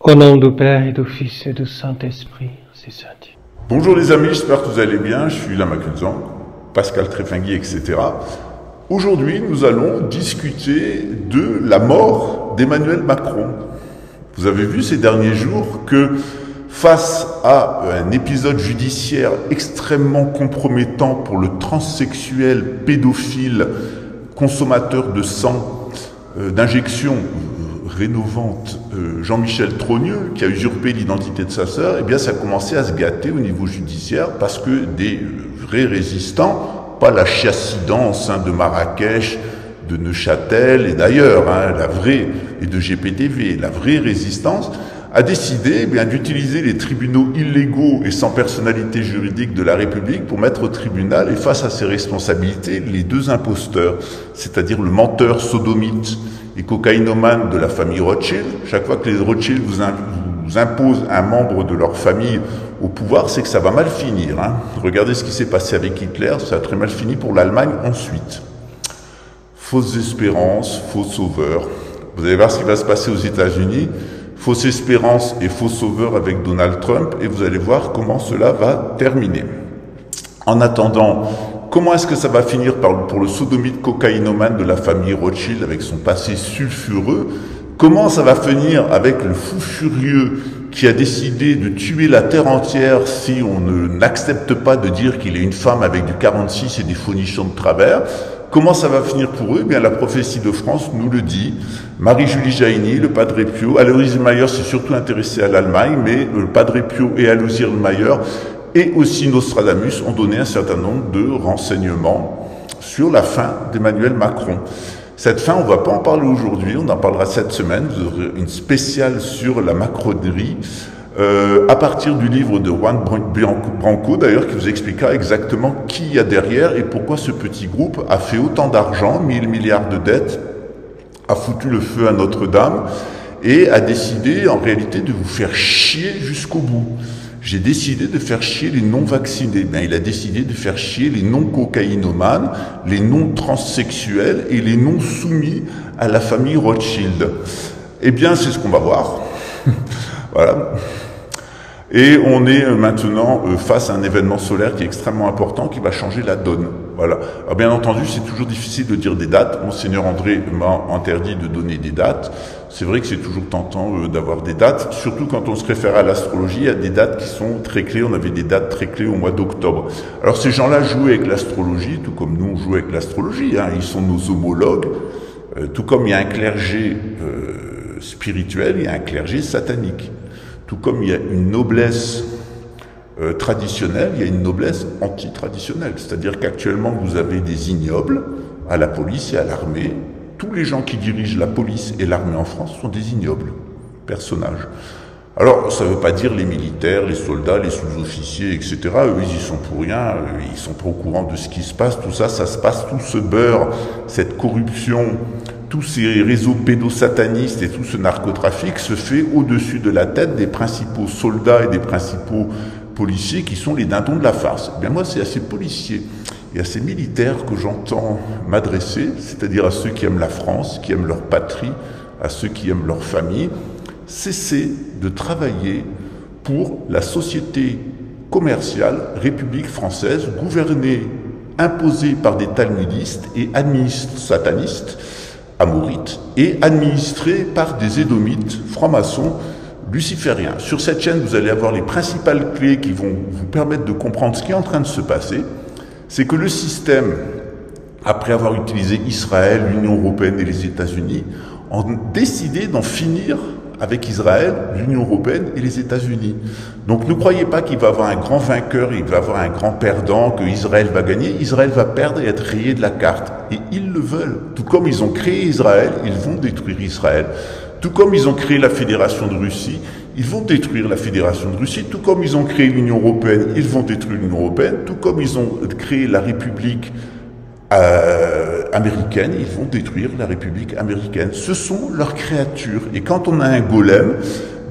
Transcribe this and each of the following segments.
Au nom du Père et du Fils et du Saint-Esprit, c'est ça. Bonjour les amis, j'espère que vous allez bien. Je suis Lama Kunzang, Pascal Trefingui, etc. Aujourd'hui, nous allons discuter de la mort d'Emmanuel Macron. Vous avez vu ces derniers jours que face à un épisode judiciaire extrêmement compromettant pour le transsexuel pédophile consommateur de sang d'injection rénovante Jean-Michel Trogneux, qui a usurpé l'identité de sa sœur, eh bien ça a commencé à se gâter au niveau judiciaire parce que des vrais résistants, pas la chassidance de Marrakech, de Neuchâtel et d'ailleurs, la vraie, et de GPTV, la vraie résistance, a décidé d'utiliser les tribunaux illégaux et sans personnalité juridique de la République pour mettre au tribunal et face à ses responsabilités les deux imposteurs, c'est-à-dire le menteur sodomite et cocaïnomane de la famille Rothschild. Chaque fois que les Rothschild vous imposent un membre de leur famille au pouvoir, c'est que ça va mal finir. Regardez ce qui s'est passé avec Hitler, ça a très mal fini pour l'Allemagne ensuite. Fausses espérances, faux sauveurs. Vous allez voir ce qui va se passer aux États-Unis. Fausse espérance et faux sauveur avec Donald Trump, et vous allez voir comment cela va terminer. En attendant, comment est-ce que ça va finir pour le sodomite cocaïnomane de la famille Rothschild avec son passé sulfureux? Comment ça va finir avec le fou furieux qui a décidé de tuer la terre entière si on n'accepte pas de dire qu'il est une femme avec du 46 et des faux-nichons de travers? Comment ça va finir pour eux? Eh bien, la prophétie de France nous le dit. Marie-Julie Jaïni, le Padre Pio, Aloys Mayer s'est surtout intéressé à l'Allemagne, mais le Padre Pio et Aloys Mayer et aussi Nostradamus ont donné un certain nombre de renseignements sur la fin d'Emmanuel Macron. Cette fin, on ne va pas en parler aujourd'hui, on en parlera cette semaine. Vous aurez une spéciale sur la macronerie, à partir du livre de Juan Branco, d'ailleurs, qui vous expliquera exactement qui il y a derrière et pourquoi ce petit groupe a fait autant d'argent, 1000 milliards de dettes, a foutu le feu à Notre-Dame et a décidé en réalité de vous faire chier jusqu'au bout. J'ai décidé de faire chier les non-vaccinés. Il a décidé de faire chier les non-cocaïnomanes, les non-transsexuels et les non-soumis à la famille Rothschild. Eh bien, c'est ce qu'on va voir. Voilà. Et on est maintenant face à un événement solaire qui est extrêmement important, qui va changer la donne. Voilà. Alors bien entendu, c'est toujours difficile de dire des dates. Monseigneur André m'a interdit de donner des dates. C'est vrai que c'est toujours tentant d'avoir des dates, surtout quand on se réfère à l'astrologie. Il y a des dates qui sont très clés. On avait des dates très clés au mois d'octobre. Alors ces gens-là jouent avec l'astrologie, tout comme nous on joue avec l'astrologie. Ils sont nos homologues. Tout comme il y a un clergé spirituel, il y a un clergé satanique. Tout comme il y a une noblesse traditionnelle, il y a une noblesse anti-traditionnelle. C'est-à-dire qu'actuellement, vous avez des ignobles à la police et à l'armée. Tous les gens qui dirigent la police et l'armée en France sont des ignobles personnages. Alors, ça ne veut pas dire les militaires, les soldats, les sous-officiers, etc. Eux, ils y sont pour rien, ils sont pas au courant de ce qui se passe. Tout ça, ça se passe, tout ce beurre, cette corruption, tous ces réseaux pédosatanistes et tout ce narcotrafic se fait au-dessus de la tête des principaux soldats et des principaux policiers qui sont les dindons de la farce. Eh bien moi, c'est à ces policiers et à ces militaires que j'entends m'adresser, c'est-à-dire à ceux qui aiment la France, qui aiment leur patrie, à ceux qui aiment leur famille. Cessez de travailler pour la société commerciale République française, gouvernée, imposée par des talmudistes et satanistes, amorites, et administrés par des édomites, francs-maçons, lucifériens. Sur cette chaîne, vous allez avoir les principales clés qui vont vous permettre de comprendre ce qui est en train de se passer. C'est que le système, après avoir utilisé Israël, l'Union européenne et les États-Unis, ont décidé d'en finir avec Israël, l'Union européenne et les États-Unis. Donc ne croyez pas qu'il va y avoir un grand vainqueur, il va y avoir un grand perdant, que Israël va gagner. Israël va perdre et être rayé de la carte. Et ils le veulent. Tout comme ils ont créé Israël, ils vont détruire Israël. Tout comme ils ont créé la Fédération de Russie, ils vont détruire la Fédération de Russie. Tout comme ils ont créé l'Union européenne, ils vont détruire l'Union européenne. Tout comme ils ont créé la République américaine, ils vont détruire la République américaine. Ce sont leurs créatures. Et quand on a un golem,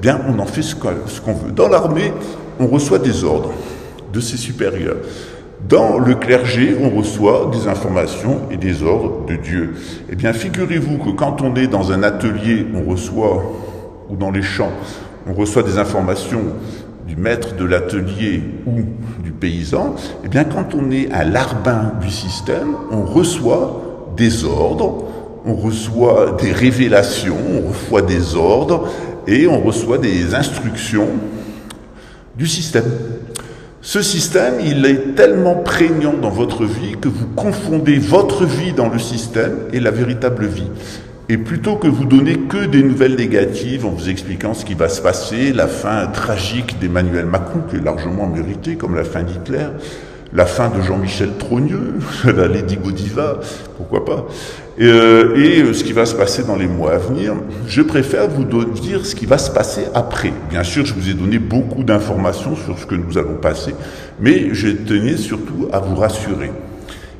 bien on en fait ce qu'on veut. Dans l'armée, on reçoit des ordres de ses supérieurs. Dans le clergé, on reçoit des informations et des ordres de Dieu. Eh bien, figurez-vous que quand on est dans un atelier, on reçoit, ou dans les champs, on reçoit des informations du maître de l'atelier ou du paysan, eh bien quand on est un larbin du système, on reçoit des ordres, on reçoit des révélations, on reçoit des ordres et on reçoit des instructions du système. Ce système, il est tellement prégnant dans votre vie que vous confondez votre vie dans le système et la véritable vie. Et plutôt que vous donner que des nouvelles négatives en vous expliquant ce qui va se passer, la fin tragique d'Emmanuel Macron, qui est largement méritée, comme la fin d'Hitler, la fin de Jean-Michel Trogneux, la Lady Godiva, pourquoi pas, et ce qui va se passer dans les mois à venir, je préfère vous dire ce qui va se passer après. Bien sûr, je vous ai donné beaucoup d'informations sur ce que nous allons passer, mais je tenais surtout à vous rassurer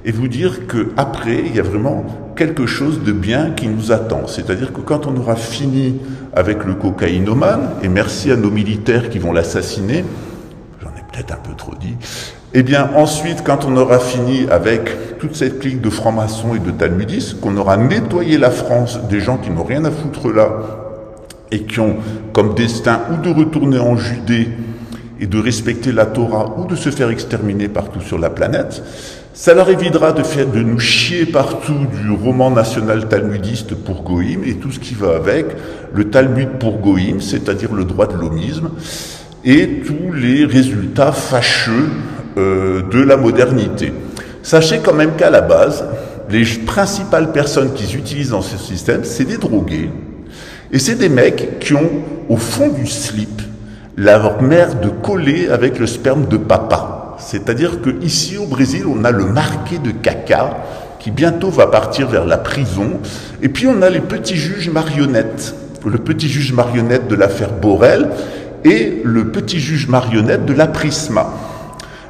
et vous dire qu'après, il y a vraiment quelque chose de bien qui nous attend. C'est-à-dire que quand on aura fini avec le cocaïnomane, et merci à nos militaires qui vont l'assassiner, j'en ai peut-être un peu trop dit, eh bien ensuite, quand on aura fini avec toute cette clique de francs-maçons et de talmudistes, qu'on aura nettoyé la France des gens qui n'ont rien à foutre là, et qui ont comme destin ou de retourner en Judée et de respecter la Torah, ou de se faire exterminer partout sur la planète, ça leur évitera de nous chier partout du roman national talmudiste pour Goïm et tout ce qui va avec, le Talmud pour Goïm, c'est-à-dire le droit de l'homisme, et tous les résultats fâcheux de la modernité. Sachez quand même qu'à la base, les principales personnes qu'ils utilisent dans ce système, c'est des drogués, et c'est des mecs qui ont, au fond du slip, leur merde collée avec le sperme de papa. C'est-à-dire qu'ici au Brésil, on a le marqué de caca qui bientôt va partir vers la prison. Et puis on a les petits juges marionnettes. Le petit juge marionnette de l'affaire Borrell et le petit juge marionnette de la Prisma.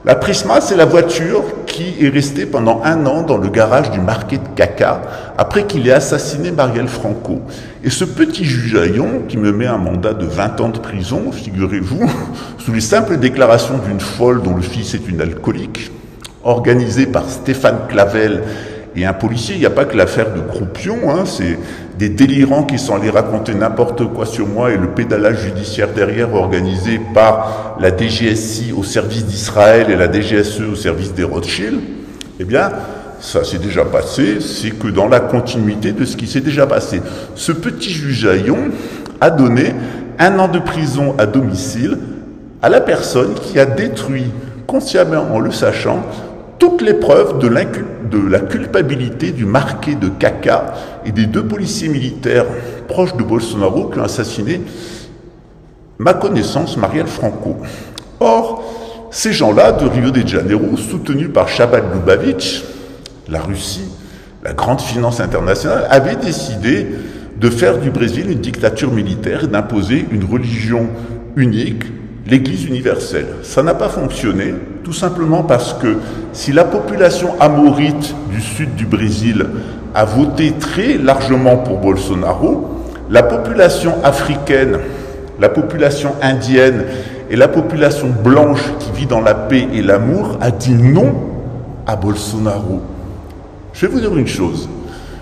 La Prisma, c'est la voiture qui est restée pendant 1 an dans le garage du marqué de caca après qu'il ait assassiné Marielle Franco. Et ce petit juge Haillon, qui me met un mandat de 20 ans de prison, figurez-vous, sous les simples déclarations d'une folle dont le fils est une alcoolique, organisée par Stéphane Clavel et un policier. Il n'y a pas que l'affaire de Croupion, hein, c'est des délirants qui sont allés raconter n'importe quoi sur moi et le pédalage judiciaire derrière organisé par la DGSI au service d'Israël et la DGSE au service des Rothschild. Eh bien, ça s'est déjà passé, c'est que dans la continuité de ce qui s'est déjà passé. Ce petit juge Haillon a donné 1 an de prison à domicile à la personne qui a détruit, consciemment en le sachant, toutes les preuves de la culpabilité du marqué de caca et des 2 policiers militaires proches de Bolsonaro qui ont assassiné ma connaissance Marielle Franco. Or, ces gens-là de Rio de Janeiro, soutenus par Chabad Lubavitch, la Russie, la grande finance internationale, avaient décidé de faire du Brésil une dictature militaire et d'imposer une religion unique, l'Église universelle. Ça n'a pas fonctionné, tout simplement parce que si la population amorite du sud du Brésil a voté très largement pour Bolsonaro, la population africaine, la population indienne et la population blanche qui vit dans la paix et l'amour a dit non à Bolsonaro. Je vais vous dire une chose,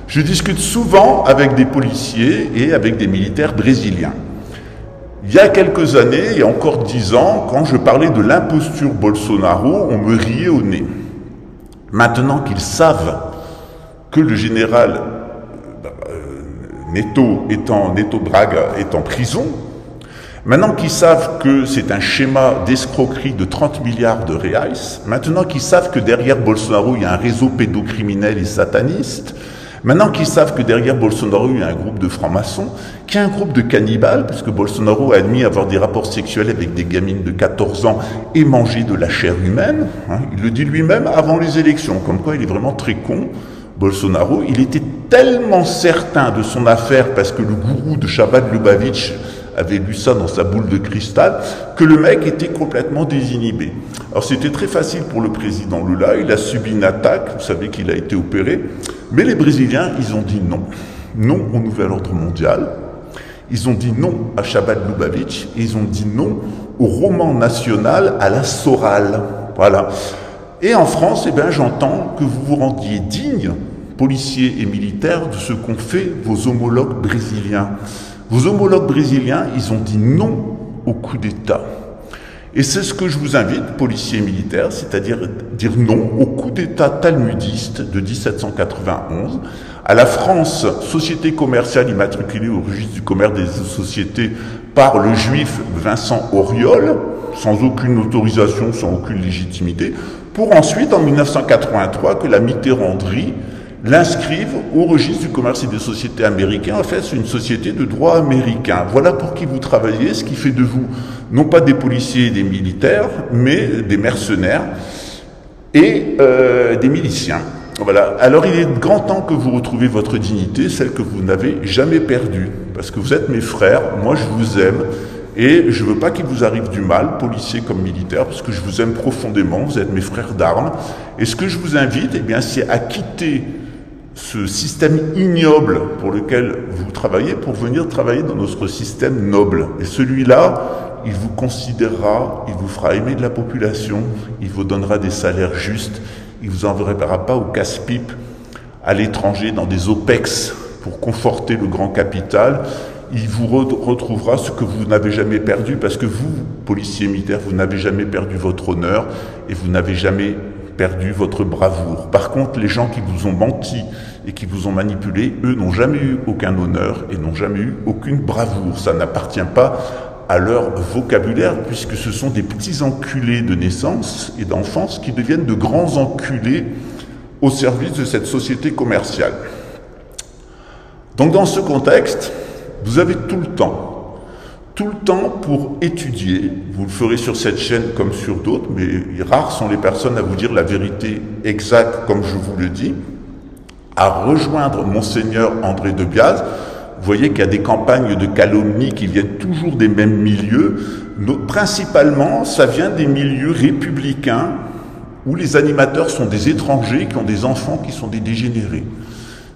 je discute souvent avec des policiers et avec des militaires brésiliens. Il y a quelques années, il y a encore 10 ans, quand je parlais de l'imposture Bolsonaro, on me riait au nez. Maintenant qu'ils savent que le général Neto Braga est en prison, maintenant qu'ils savent que c'est un schéma d'escroquerie de 30 milliards de reais, maintenant qu'ils savent que derrière Bolsonaro, il y a un réseau pédocriminel et sataniste, maintenant qu'ils savent que derrière Bolsonaro, il y a un groupe de francs-maçons, qu'il y a un groupe de cannibales, puisque Bolsonaro a admis avoir des rapports sexuels avec des gamines de 14 ans et manger de la chair humaine, hein, il le dit lui-même avant les élections, comme quoi il est vraiment très con. Bolsonaro, il était tellement certain de son affaire, parce que le gourou de Chabad Lubavitch avait lu ça dans sa boule de cristal, que le mec était complètement désinhibé. Alors c'était très facile pour le président Lula, il a subi une attaque, vous savez qu'il a été opéré, mais les Brésiliens, ils ont dit non. Non au nouvel ordre mondial, ils ont dit non à Chabad Lubavitch, et ils ont dit non au roman national à la Soral. Voilà. Et en France, eh bien, j'entends que vous vous rendiez dignes, policiers et militaires, de ce qu'ont fait vos homologues brésiliens. Vos homologues brésiliens, ils ont dit non au coup d'État. Et c'est ce que je vous invite, policiers et militaires, c'est-à-dire dire non au coup d'État talmudiste de 1791, à la France, société commerciale immatriculée au registre du commerce des sociétés par le juif Vincent Auriol, sans aucune autorisation, sans aucune légitimité, pour ensuite, en 1983, que la Mitterranderie l'inscrive au registre du commerce et des sociétés américains. En fait, c'est une société de droit américain. Voilà pour qui vous travaillez, ce qui fait de vous, non pas des policiers et des militaires, mais des mercenaires et des miliciens. Voilà. Alors, il est grand temps que vous retrouviez votre dignité, celle que vous n'avez jamais perdue. Parce que vous êtes mes frères, moi je vous aime, et je ne veux pas qu'il vous arrive du mal, policiers comme militaires, parce que je vous aime profondément, vous êtes mes frères d'armes. Et ce que je vous invite, eh bien, c'est à quitter ce système ignoble pour lequel vous travaillez, pour venir travailler dans notre système noble. Et celui-là, il vous considérera, il vous fera aimer de la population, il vous donnera des salaires justes, il ne vous enverra pas au casse-pipe à l'étranger dans des OPEX pour conforter le grand capital. Il vous retrouvera ce que vous n'avez jamais perdu, parce que vous, policiers militaires, vous n'avez jamais perdu votre honneur et vous n'avez jamais perdu votre bravoure. Par contre, les gens qui vous ont menti et qui vous ont manipulé, eux n'ont jamais eu aucun honneur et n'ont jamais eu aucune bravoure. Ça n'appartient pas à leur vocabulaire, puisque ce sont des petits enculés de naissance et d'enfance qui deviennent de grands enculés au service de cette société commerciale. Donc dans ce contexte, vous avez tout le temps pour étudier. Vous le ferez sur cette chaîne comme sur d'autres, mais rares sont les personnes à vous dire la vérité exacte comme je vous le dis, à rejoindre Monseigneur André de Biase. Vous voyez qu'il y a des campagnes de calomnie qui viennent toujours des mêmes milieux. Principalement, ça vient des milieux républicains où les animateurs sont des étrangers qui ont des enfants qui sont des dégénérés.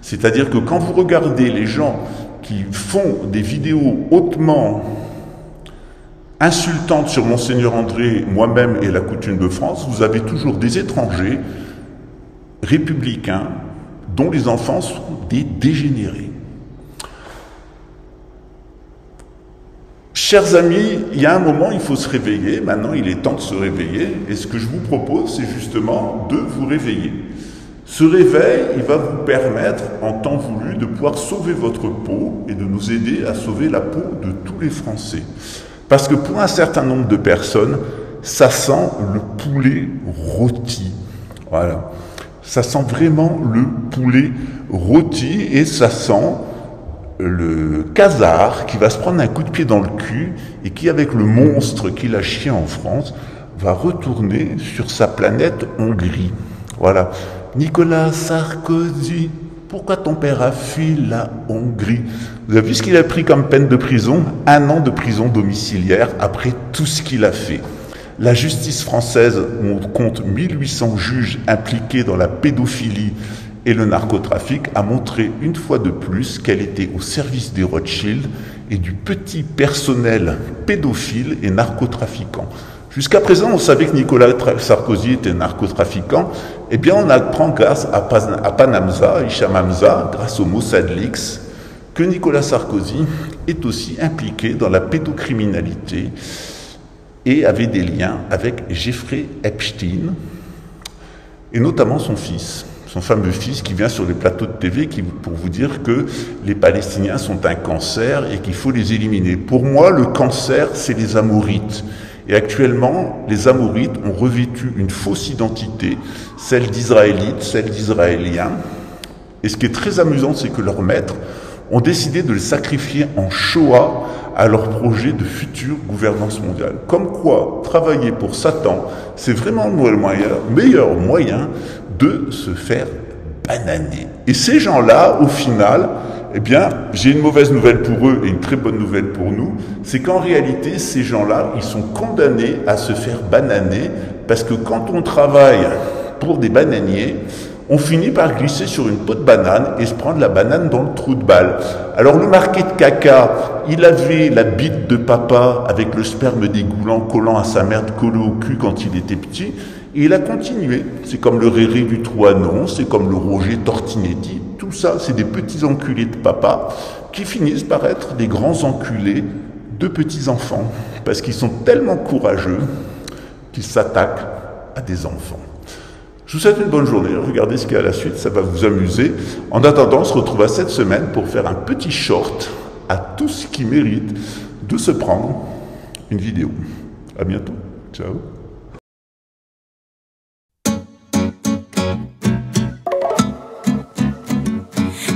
C'est-à-dire que quand vous regardez les gens qui font des vidéos hautement insultantes sur Monseigneur André, moi-même et la coutume de France, vous avez toujours des étrangers républicains dont les enfants sont des dégénérés. Chers amis, il y a un moment, il faut se réveiller. Maintenant, il est temps de se réveiller. Et ce que je vous propose, c'est justement de vous réveiller. Ce réveil, il va vous permettre, en temps voulu, de pouvoir sauver votre peau et de nous aider à sauver la peau de tous les Français. Parce que pour un certain nombre de personnes, ça sent le poulet rôti. Voilà. Ça sent vraiment le poulet rôti et ça sent le casar qui va se prendre un coup de pied dans le cul et qui, avec le monstre qu'il a chié en France, va retourner sur sa planète Hongrie. Voilà. Nicolas Sarkozy, pourquoi ton père a fui la Hongrie? Vous avez vu ce qu'il a pris comme peine de prison? 1 an de prison domiciliaire après tout ce qu'il a fait. La justice française, où on compte 1800 juges impliqués dans la pédophilie et le narcotrafic, a montré une fois de plus qu'elle était au service des Rothschild et du petit personnel pédophile et narcotrafiquant. Jusqu'à présent, on savait que Nicolas Sarkozy était narcotrafiquant. Eh bien, on apprend grâce à Panamza, Hicham Hamza, grâce au Mossad Leaks, que Nicolas Sarkozy est aussi impliqué dans la pédocriminalité et avait des liens avec Jeffrey Epstein, et notamment son fils. Son fameux fils qui vient sur les plateaux de TV pour vous dire que les Palestiniens sont un cancer et qu'il faut les éliminer. Pour moi, le cancer, c'est les Amorites. Et actuellement, les Amorites ont revêtu une fausse identité, celle d'Israélites, celle d'Israéliens. Et ce qui est très amusant, c'est que leurs maîtres ont décidé de les sacrifier en Shoah à leur projet de future gouvernance mondiale. Comme quoi, travailler pour Satan, c'est vraiment le meilleur moyen de se faire bananer. Et ces gens-là, au final, eh bien, j'ai une mauvaise nouvelle pour eux et une très bonne nouvelle pour nous, c'est qu'en réalité, ces gens-là, ils sont condamnés à se faire bananer, parce que quand on travaille pour des bananiers, on finit par glisser sur une peau de banane et se prendre la banane dans le trou de balle. Alors le marqué de caca, il avait la bite de papa avec le sperme dégoulant collant à sa merde collé au cul quand il était petit, et il a continué. C'est comme le Réré du Trianon, c'est comme le Roger Tortinetti, tout ça, c'est des petits enculés de papa qui finissent par être des grands enculés 2 petits-enfants, parce qu'ils sont tellement courageux qu'ils s'attaquent à des enfants. Je vous souhaite une bonne journée, regardez ce qu'il y a à la suite, ça va vous amuser. En attendant, on se retrouve à cette semaine pour faire un petit short à tout ce qui mérite de se prendre une vidéo. À bientôt, ciao.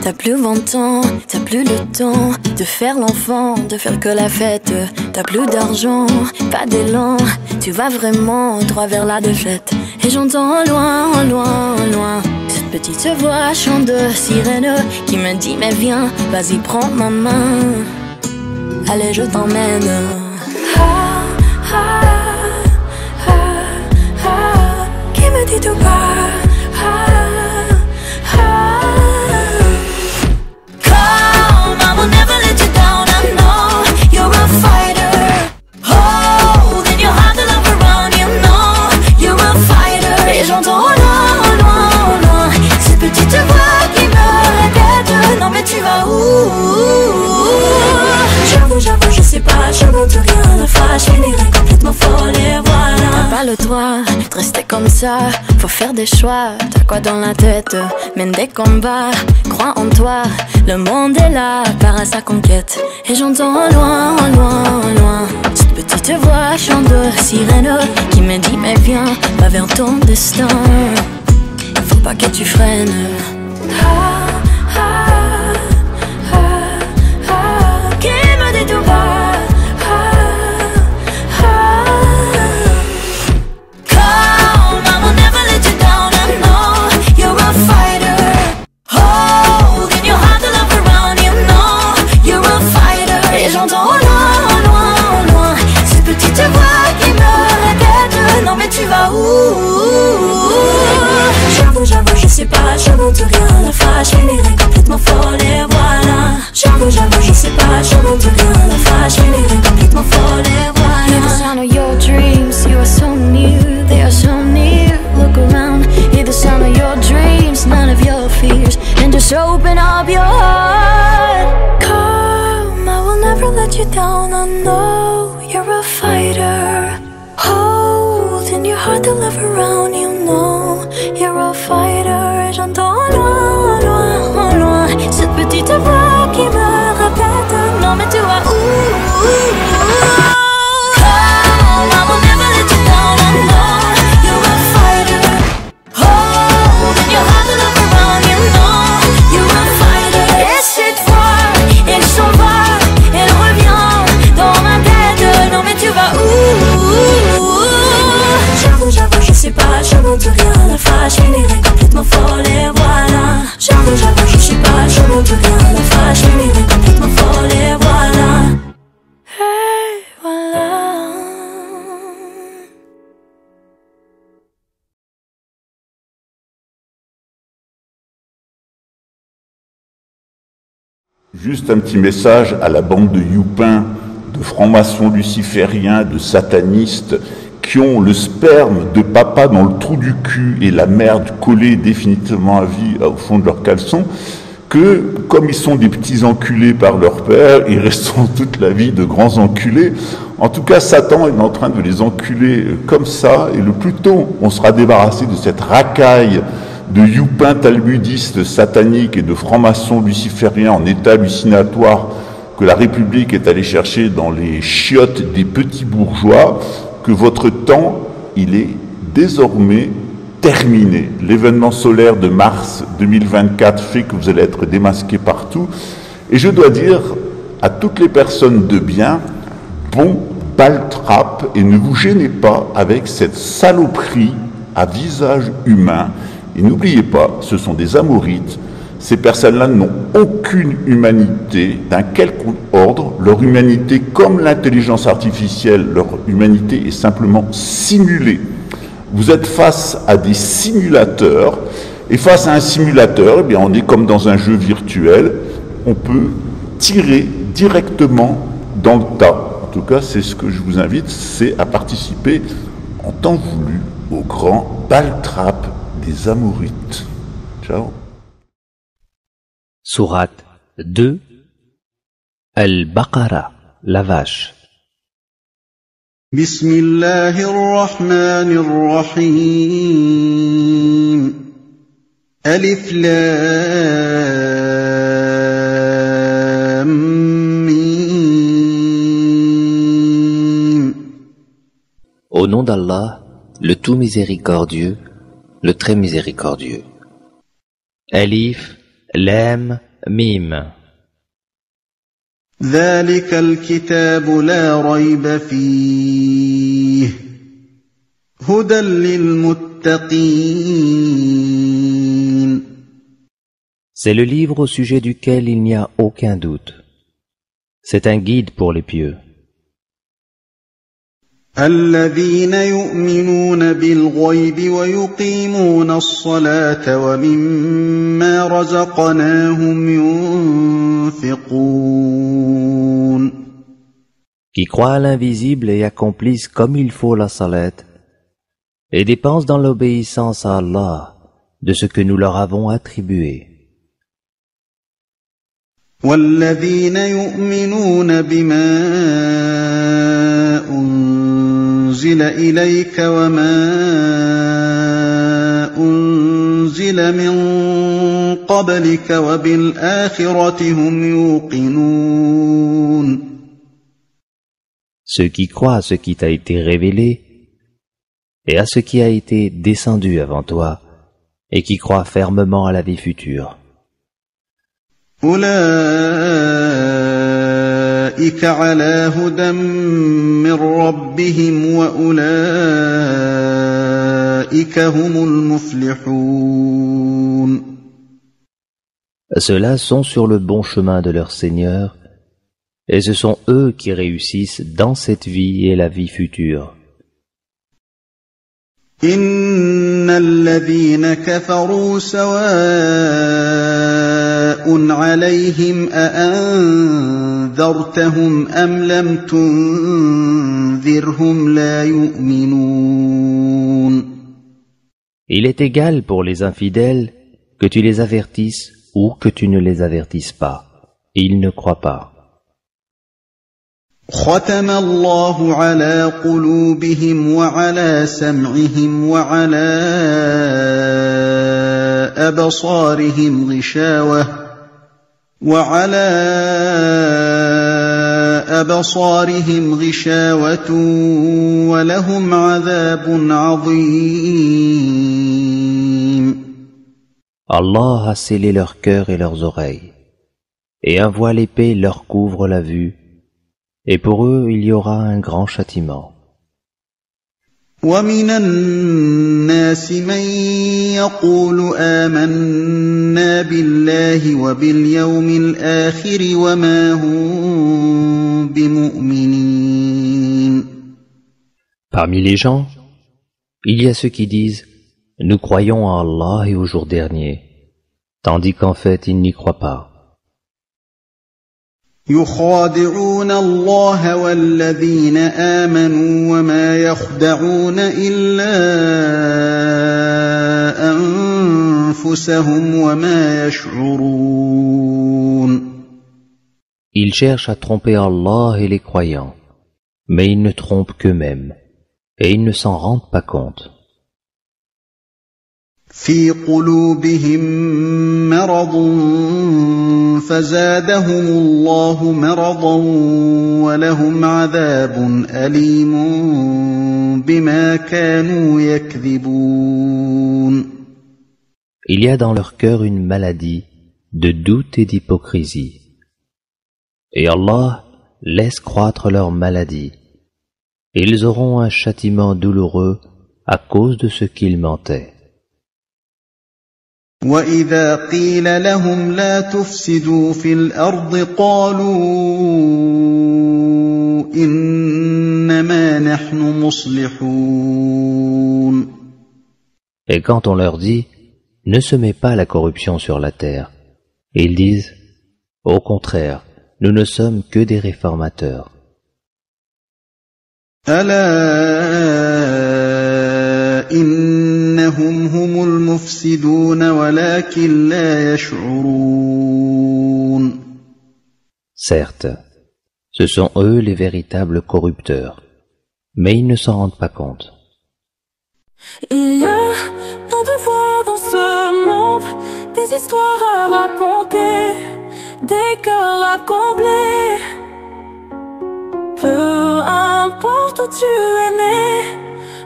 T'as plus 20 ans, t'as plus le temps de faire l'enfant, de faire que la fête. T'as plus d'argent, pas d'élan, tu vas vraiment droit vers la défaite. Et j'entends au loin, au loin, au loin cette petite voix chant de sirène qui me dit mais viens, vas-y prends ma main, allez je t'emmène. Ah, ah, ah, ah, qui me dit tout bas. J'avoue, je sais pas, je monte rien, la fâche finirait complètement folle et voilà. T'as pas le droit de rester comme ça, faut faire des choix. T'as quoi dans la tête, mène des combats, crois en toi, le monde est là, part à sa conquête. Et j'entends au loin, au loin, au loin cette petite voix chant de sirène qui me dit mais viens, va vers ton destin, faut pas que tu freines. Ah, ah. J'avoue, je sais pas, je monte rien, la fâche finirait complètement folle et voilà. J'avoue, je sais pas, je monte rien, la fâche finirait complètement folle et voilà. Hear the sound of your dreams, you are so near, they are so near. Look around, hear the sound of your dreams, none of your fears, and just open up your heart. Come, I will never let you down, I know you're a fighter. Hold in your heart the love around, you know you're a fighter. Et j'entends loin, loin, loin cette petite voix qui me répète non mais tu vas où. Come, I will never let you down, I know you're a fighter. Hold in your heart the love around, you know you're a fighter. Et cette fois, elle s'en va, elle revient dans ma tête, non mais tu vas où. J'avoue, je sais pas, je monte rien, la fâche finirait complètement folle et voilà. J'avoue, je sais pas, je monte rien, la fâche finirait complètement folle et voilà. Et voilà. Juste un petit message à la bande de youpins, de francs-maçons lucifériens, de satanistes, qui ont le sperme de papa dans le trou du cul et la merde collée définitivement à vie au fond de leur caleçon, que, comme ils sont des petits enculés par leur père, ils resteront toute la vie de grands enculés. En tout cas, Satan est en train de les enculer comme ça, et le plus tôt on sera débarrassé de cette racaille de youpins talmudistes sataniques et de francs-maçons lucifériens en état hallucinatoire que la République est allée chercher dans les chiottes des petits bourgeois, que votre temps, il est désormais terminé. L'événement solaire de mars 2024 fait que vous allez être démasqués partout. Et je dois dire à toutes les personnes de bien, bon baltrap, et ne vous gênez pas avec cette saloperie à visage humain. Et n'oubliez pas, ce sont des amorites. Ces personnes-là n'ont aucune humanité d'un quelconque ordre. Leur humanité, comme l'intelligence artificielle, leur humanité est simplement simulée. Vous êtes face à des simulateurs, et face à un simulateur, eh bien, on est comme dans un jeu virtuel, on peut tirer directement dans le tas. En tout cas, c'est ce que je vous invite, c'est à participer en temps voulu au grand baltrap des amorites. Ciao. Sourate 2 Al-Baqara, la vache. بسم الله الرحمن الرحيم ألف لام ميم. Au nom d'Allah, le tout miséricordieux, le très miséricordieux. Alif, Lam, Mim. ذلك الكتاب لا ريب فيه هدى للمتقين. C'est le livre au sujet duquel il n'y a aucun doute. C'est un guide pour les pieux. الذين يؤمنون بالغيب ويقيمون الصلاة ومما رزقناهم ينفقون. Qui croient à l'invisible et accomplissent comme il faut la salat, et dépensent dans l'obéissance à Allah de ce que nous leur avons attribué. والذين يؤمنون بما أنزل إليك وما أنزل من قبلك وبالآخرة هم يوقنون. Ceux qui croient à ce qui t'a été révélé et à ce qui a été descendu avant toi et qui croient fermement à la vie future. أولئك على هدى من ربهم وأولئك هم المفلحون. Ceux-là sont sur le bon chemin de leur Seigneur, et ce sont eux qui réussissent dans cette vie et la vie future. إن الذين كفروا سواء عليهم أأنذرتهم أم لم تنذرهم لا يؤمنون. Il est égal pour les infidèles que tu les avertisses ou que tu ne les avertisses pas. Ils ne croient pas. ختم الله على قلوبهم وعلى سمعهم وعلى أبصارهم غشاوة ولهم عذاب عظيم. Allah a scellé leurs cœurs et leurs oreilles, et un voile épais leur couvre la vue, et pour eux il y aura un grand châtiment. ومن الناس من يقول آمنا بالله وباليوم الآخر وما هم بمؤمنين. Parmi les gens, il y a ceux qui disent « Nous croyons en Allah et au jour dernier », tandis qu'en fait ils n'y croient pas. يخادعون الله والذين آمنوا وما يخدعون إلا أنفسهم وما يشعرون. Ils cherchent à tromper Allah et les croyants, mais ils ne trompent qu'eux-mêmes, et ils ne s'en rendent pas compte. في قلوبهم مرض فزادهم الله مرضا ولهم عذاب أليم بما كانوا يكذبون. Il y a dans leur cœur une maladie de doute et d'hypocrisie. Et Allah laisse croître leur maladie. Et ils auront un châtiment douloureux à cause de ce qu'ils mentaient. وَإِذَا قِيلَ لَهُمْ لَا تُفْسِدُوا فِي الْأَرْضِ قَالُوا إِنَّمَا نَحْنُ مُصْلِحُونَ. Et quand on leur dit « Ne semez pas la corruption sur la terre », ils disent « Au contraire, nous ne sommes que des réformateurs. » ألا إنهم هم المفسدون ولكن لا يشعرون. Certes, ce sont eux les véritables corrupteurs, mais ils ne s'en rendent pas compte. Il y a tant de voix dans ce monde, des histoires à raconter, des cœurs à combler. Peu importe où tu es né,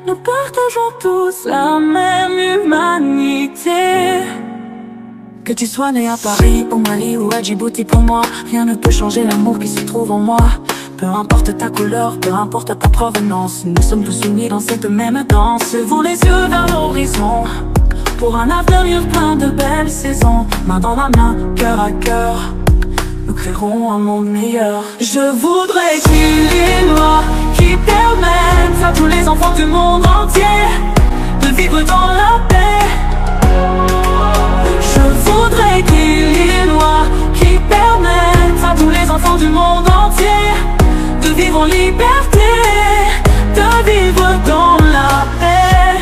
nous partageons tous la même humanité. Que tu sois né à Paris, au Mali ou à Djibouti, pour moi, rien ne peut changer l'amour qui se trouve en moi. Peu importe ta couleur, peu importe ta provenance, nous sommes tous unis dans cette même danse. Levons les yeux vers l'horizon, pour un avenir plein de belles saisons. Main dans la main, cœur à cœur, nous créerons un monde meilleur. Je voudrais une loi qui permette à tous les enfants du monde entier de vivre dans la paix. Je voudrais qu'il y ait une loi qui permette à tous les enfants du monde entier de vivre en liberté, de vivre dans la paix.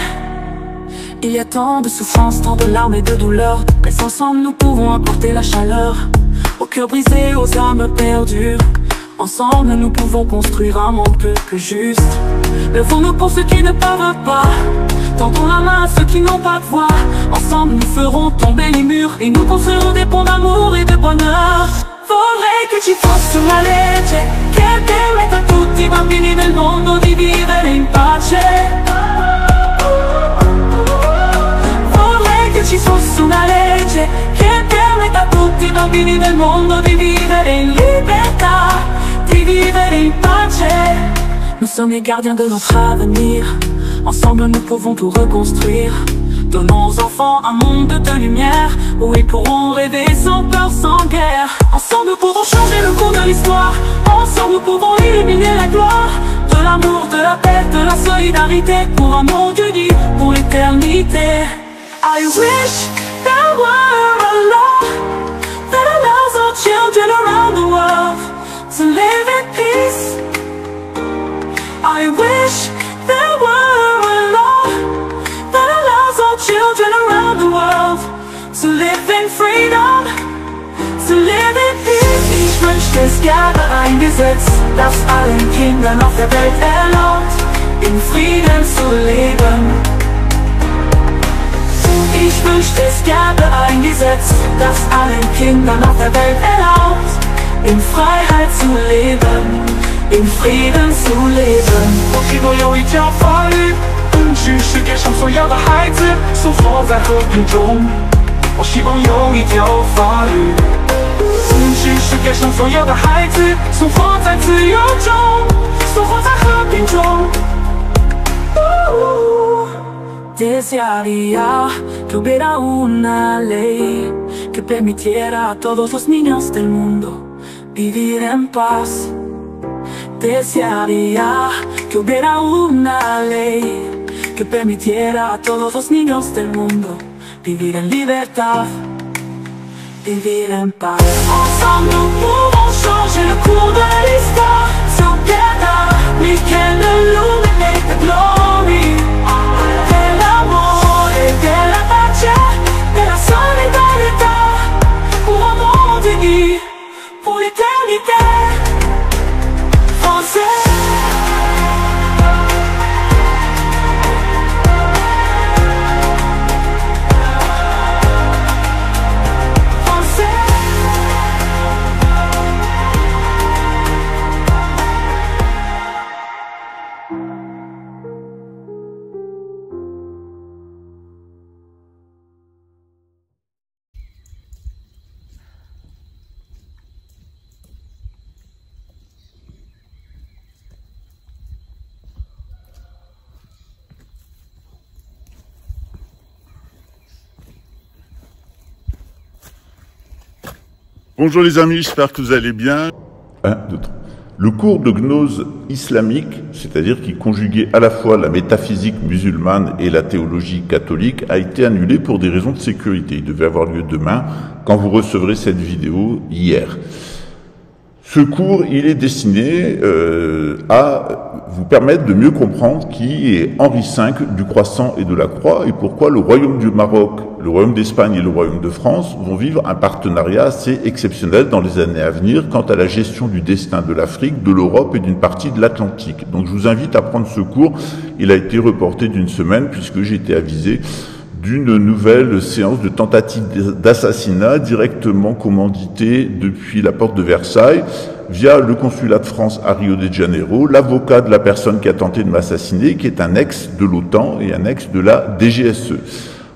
Il y a tant de souffrances, tant de larmes et de douleurs, mais ensemble nous pouvons apporter la chaleur aux cœurs brisés, aux âmes perdues. Ensemble nous pouvons construire un monde plus juste. Levons-nous pour ceux qui ne peuvent pas, tendons la main à ceux qui n'ont pas de voix. Ensemble nous ferons tomber les murs et nous construirons des ponts d'amour et de bonheur. Vorrei che ci fosse una legge che permetta a tutti i bambini del mondo di vivere in pace. Vorrei che ci fosse una legge che permetta a tutti i bambini del mondo di vivere in libertà, di vivere in pace. Nous sommes les gardiens de notre avenir, ensemble nous pouvons tout reconstruire. Donnons aux enfants un monde de lumière, où ils pourront rêver sans peur, sans guerre. Ensemble nous pouvons changer le cours de l'histoire, ensemble nous pouvons illuminer la gloire de l'amour, de la paix, de la solidarité, pour un monde uni, pour l'éternité. I wish there were a law that allows all children around the world to live in peace. I wish there were a law that allows all children around the world to live in freedom, to live in peace. Ich wünschte, es gäbe ein Gesetz, das allen Kindern auf der Welt erlaubt, in Frieden zu leben. Ich wünschte, es gäbe ein Gesetz, das allen Kindern auf der Welt erlaubt, in Freiheit zu leben, in Frieden zu leben. 我希望有一条法律允许世界上所有的孩子生活在和平中。我希望有一条法律允许世界上所有的孩子生活在自由中，生活在和平中。Desearía que hubiera una ley que permitiera a todos los niños del mundo vivir en paz. Desearía que hubiera una ley que permitiera a todos los niños del mundo vivir en libertad, vivir en paz. Ensemble nous pouvons changer le cours de l'histoire. Together we can illuminate the glory del amor et de la pace, de la solidarité, pour un monde uni, pour l'éternité. Français. Bonjour les amis, j'espère que vous allez bien. 1, 2, 3. Le cours de gnose islamique, c'est-à-dire qui conjuguait à la fois la métaphysique musulmane et la théologie catholique, a été annulé pour des raisons de sécurité. Il devait avoir lieu demain, quand vous recevrez cette vidéo hier. Ce cours, il est destiné à vous permettre de mieux comprendre qui est Henri V du Croissant et de la Croix et pourquoi le Royaume du Maroc, le Royaume d'Espagne et le Royaume de France vont vivre un partenariat assez exceptionnel dans les années à venir quant à la gestion du destin de l'Afrique, de l'Europe et d'une partie de l'Atlantique. Donc je vous invite à prendre ce cours. Il a été reporté d'une semaine puisque j'ai été avisé d'une nouvelle séance de tentative d'assassinat directement commanditée depuis la porte de Versailles via le consulat de France à Rio de Janeiro, l'avocat de la personne qui a tenté de m'assassiner, qui est un ex de l'OTAN et un ex de la DGSE.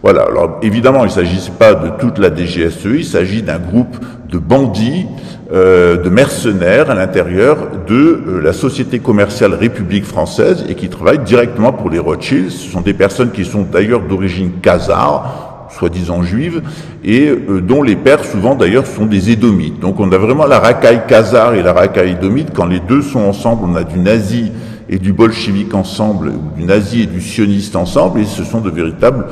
Voilà, alors évidemment, il ne s'agit pas de toute la DGSE, il s'agit d'un groupe de bandits, de mercenaires à l'intérieur de la société commerciale République française et qui travaillent directement pour les Rothschild. Ce sont des personnes qui sont d'ailleurs d'origine khazare, soi-disant juive, et dont les pères souvent d'ailleurs sont des édomites. Donc on a vraiment la racaille khazare et la racaille édomite. Quand les deux sont ensemble, on a du nazi et du bolchevique ensemble, ou du nazi et du sioniste ensemble, et ce sont de véritables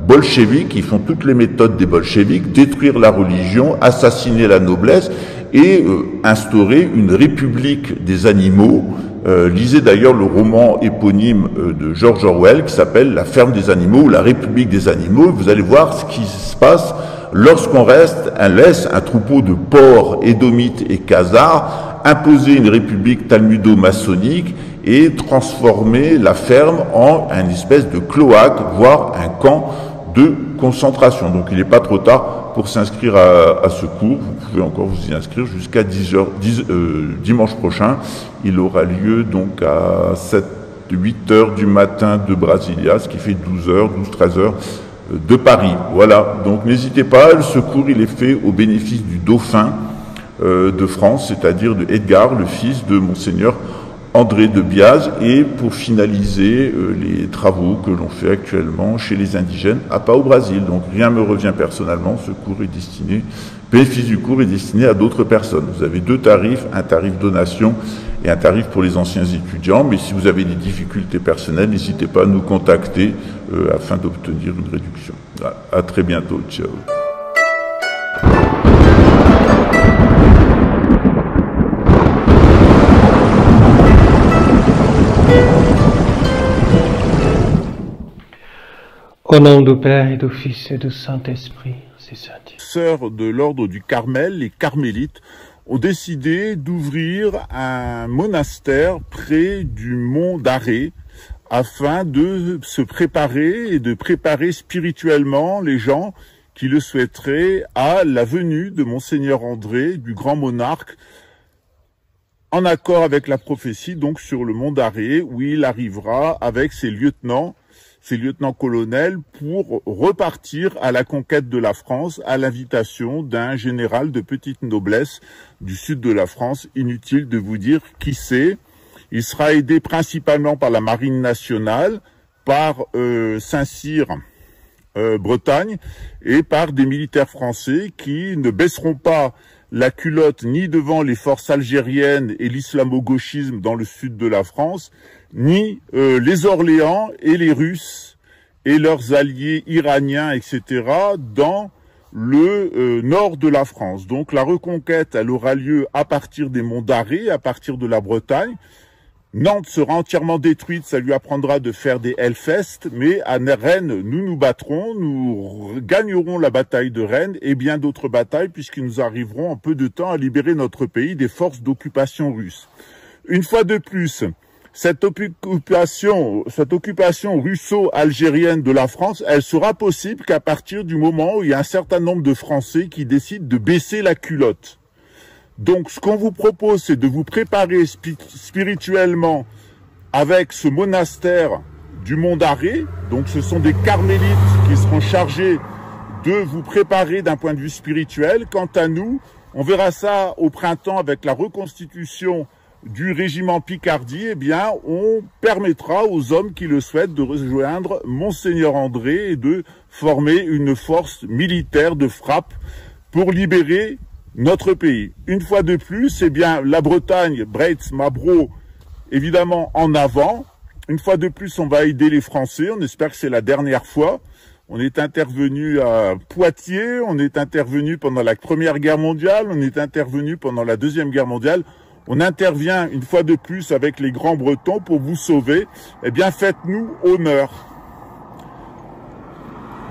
bolcheviques qui font toutes les méthodes des bolcheviques, détruire la religion, assassiner la noblesse et instaurer une république des animaux. Lisez d'ailleurs le roman éponyme de George Orwell qui s'appelle La ferme des animaux ou La république des animaux. Vous allez voir ce qui se passe lorsqu'on laisse un troupeau de porcs édomites et khazars imposer une république talmudo-maçonnique et transformer la ferme en une espèce de cloaque, voire un camp de concentration. Donc il n'est pas trop tard pour s'inscrire à ce cours. Vous pouvez encore vous y inscrire jusqu'à 10h, dimanche prochain. Il aura lieu donc à 8h du matin de Brasilia, ce qui fait 12h, de Paris. Voilà, donc n'hésitez pas, ce cours il est fait au bénéfice du dauphin de France, c'est-à-dire de Edgar, le fils de Monseigneur André de Biaz, et pour finaliser les travaux que l'on fait actuellement chez les indigènes à Pau, Brésil. Donc rien me revient personnellement, ce cours est destiné, le bénéfice du cours est destiné à d'autres personnes. Vous avez deux tarifs, un tarif donation et un tarif pour les anciens étudiants, mais si vous avez des difficultés personnelles, n'hésitez pas à nous contacter afin d'obtenir une réduction. À très bientôt, ciao. Au nom du Père et du Fils et du Saint-Esprit, c'est ça. Sœurs de l'ordre du Carmel, les carmélites, ont décidé d'ouvrir un monastère près du mont d'Arrée afin de se préparer et de préparer spirituellement les gens qui le souhaiteraient à la venue de Monseigneur André, du grand monarque, en accord avec la prophétie, donc sur le mont d'Arrée, où il arrivera avec ses lieutenants-colonels pour repartir à la conquête de la France à l'invitation d'un général de petite noblesse du sud de la France. Inutile de vous dire qui c'est. Il sera aidé principalement par la marine nationale, par Saint-Cyr, Bretagne, et par des militaires français qui ne baisseront pas la culotte ni devant les forces algériennes et l'islamo-gauchisme dans le sud de la France, ni les Orléans et les Russes et leurs alliés iraniens, etc., dans le nord de la France. Donc la reconquête, elle aura lieu à partir des monts d'Arrée, à partir de la Bretagne. Nantes sera entièrement détruite, ça lui apprendra de faire des Hellfest, mais à Rennes, nous nous battrons, nous gagnerons la bataille de Rennes et bien d'autres batailles, puisque nous arriverons en peu de temps à libérer notre pays des forces d'occupation russes. Une fois de plus, cette occupation russo-algérienne de la France, elle sera possible qu'à partir du moment où il y a un certain nombre de Français qui décident de baisser la culotte. Donc, ce qu'on vous propose, c'est de vous préparer spirituellement avec ce monastère du mont d'Arrée. Donc, ce sont des carmélites qui seront chargés de vous préparer d'un point de vue spirituel. Quant à nous, on verra ça au printemps avec la reconstitution du régiment Picardie. Eh bien, on permettra aux hommes qui le souhaitent de rejoindre Monseigneur André et de former une force militaire de frappe pour libérer notre pays. Une fois de plus, eh bien, la Bretagne, Breitz, Mabro, évidemment en avant. Une fois de plus, on va aider les Français. On espère que c'est la dernière fois. on est intervenu à Poitiers, on est intervenu pendant la Première Guerre mondiale, on est intervenu pendant la Deuxième Guerre mondiale. On intervient une fois de plus avec les Grands Bretons pour vous sauver. Eh bien, faites-nous honneur.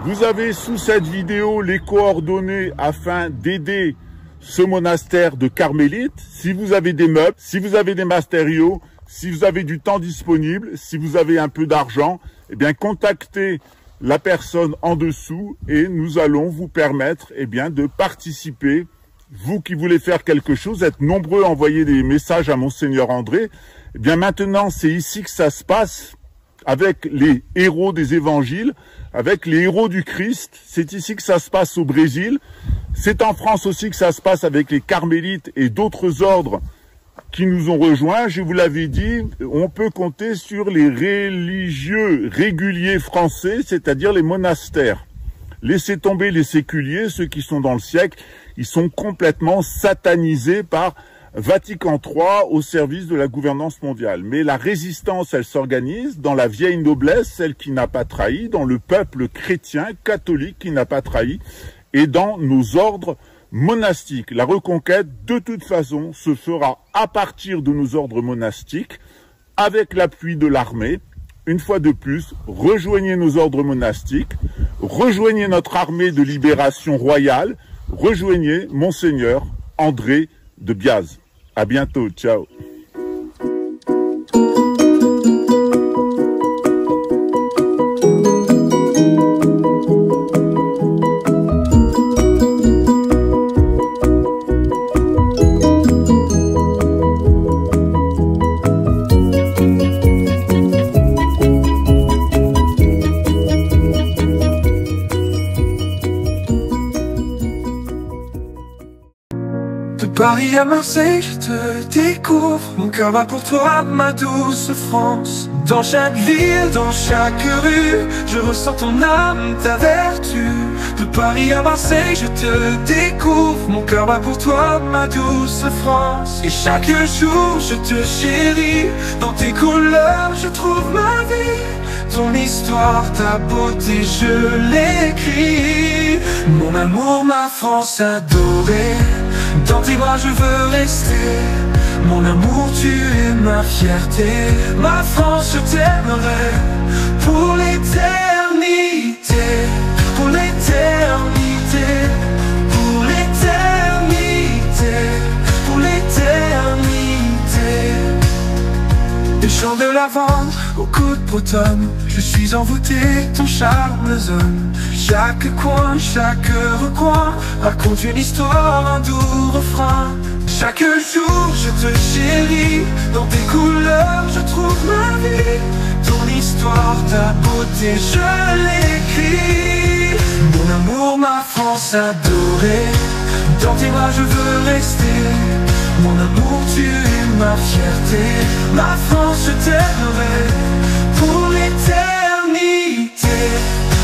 Vous avez sous cette vidéo les coordonnées afin d'aider ce monastère de carmélites. Si vous avez des meubles, si vous avez des matériaux, si vous avez du temps disponible, si vous avez un peu d'argent, eh bien, contactez la personne en dessous et nous allons vous permettre, eh bien, de participer. Vous qui voulez faire quelque chose, êtes nombreux à envoyer des messages à Monseigneur André. Eh bien, maintenant, c'est ici que ça se passe avec les héros des évangiles, avec les héros du Christ. C'est ici que ça se passe au Brésil. C'est en France aussi que ça se passe avec les carmélites et d'autres ordres qui nous ont rejoints. Je vous l'avais dit, on peut compter sur les religieux réguliers français, c'est-à-dire les monastères. Laissez tomber les séculiers, ceux qui sont dans le siècle, ils sont complètement satanisés par Vatican III au service de la gouvernance mondiale. Mais la résistance, elle s'organise dans la vieille noblesse, celle qui n'a pas trahi, dans le peuple chrétien, catholique qui n'a pas trahi, et dans nos ordres monastiques. La reconquête, de toute façon, se fera à partir de nos ordres monastiques, avec l'appui de l'armée. Une fois de plus, rejoignez nos ordres monastiques, rejoignez notre armée de libération royale, rejoignez Monseigneur André de Biaz. À bientôt, ciao. Paris à Marseille, je te découvre. Mon cœur bat pour toi, ma douce France. Dans chaque ville, dans chaque rue, je ressens ton âme, ta vertu. De Paris à Marseille, je te découvre. Mon cœur bat pour toi, ma douce France. Et chaque jour, je te chéris. Dans tes couleurs, je trouve ma vie. Ton histoire, ta beauté, je l'écris. Mon amour, ma France adorée. Dans tes bras je veux rester. Mon amour, tu es ma fierté. Ma France, je t'aimerai pour l'éternité. Pour l'éternité. Pour l'éternité. Pour l'éternité. Des champs de lavande au coude d'automne, je suis envoûté, ton charme zone. Chaque coin, chaque recoin raconte une histoire, un doux refrain. Chaque jour je te chéris, dans tes couleurs je trouve ma vie. Ton histoire, ta beauté, je l'écris. Mon amour, ma France adorée, dans tes bras je veux rester. Mon amour, tu es ma fierté. Ma France, je t'aimerai pour l'éternité.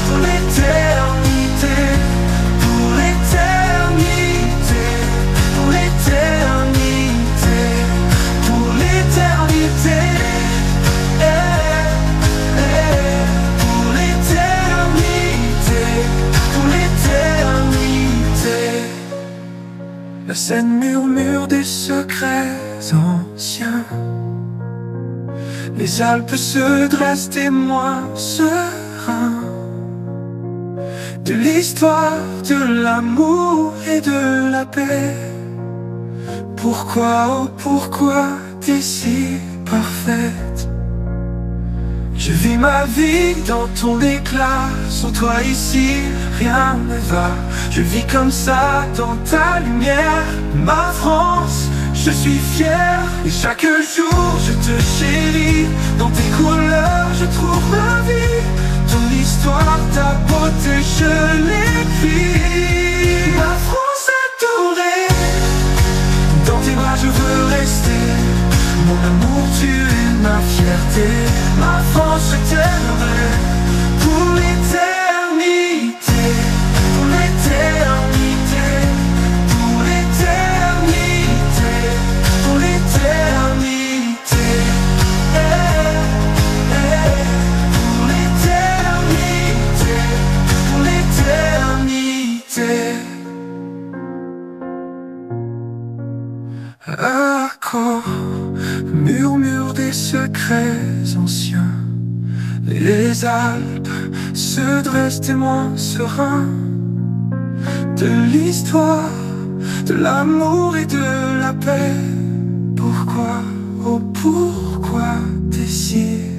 Pour l'éternité. Pour l'éternité. Pour l'éternité. Pour l'éternité. Pour l'éternité. Pour l'éternité. La Seine murmure des secrets anciens. Les Alpes se dressent témoins sereins de l'histoire, de l'amour et de la paix. Pourquoi, oh pourquoi t'es si parfaite? Je vis ma vie dans ton éclat. Sans toi ici, rien ne va. Je vis comme ça dans ta lumière. Ma France, je suis fier. Et chaque jour, je te chéris. Dans tes couleurs, je trouve ma vie. Ton histoire, ta beauté, je l'écris. Ma France adorée, dans tes bras, je veux rester. Mon amour, tu es ma fierté. Ma France, je t'aimerai pour l'éternité. Pour l'éternité. Pour l'éternité. Pour l'éternité. Pour l'éternité. Et les Alpes se dressent témoins sereins de l'histoire, de l'amour et de la paix. Pourquoi, oh pourquoi des cieux?